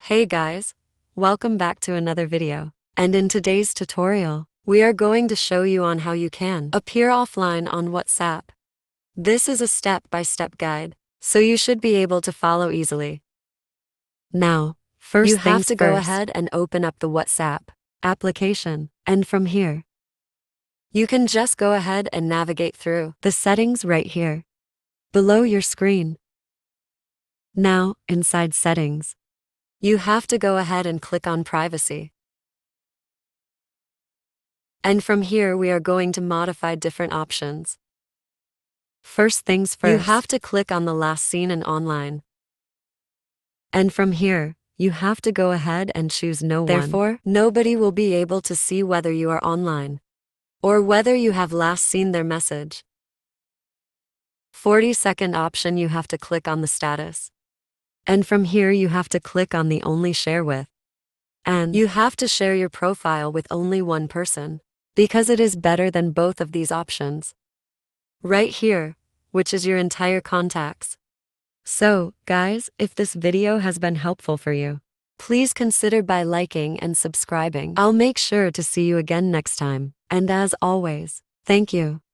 Hey guys, welcome back to another video. And in today's tutorial, we are going to show you on how you can appear offline on WhatsApp. This is a step-by-step guide, so you should be able to follow easily. Now, you have to go ahead and open up the WhatsApp application, and from here, you can just go ahead and navigate through the settings right here, below your screen. Now, inside settings, you have to go ahead and click on privacy. And from here we are going to modify different options. First things first, you have to click on the last seen and online. And from here, you have to go ahead and choose no one. Therefore, nobody will be able to see whether you are online or whether you have last seen their message. 42nd option, you have to click on the status. And from here you have to click on the only share with. And you have to share your profile with only one person, because it is better than both of these options. Right here, which is your entire contacts. So, guys, if this video has been helpful for you, please consider by liking and subscribing. I'll make sure to see you again next time. And as always, thank you.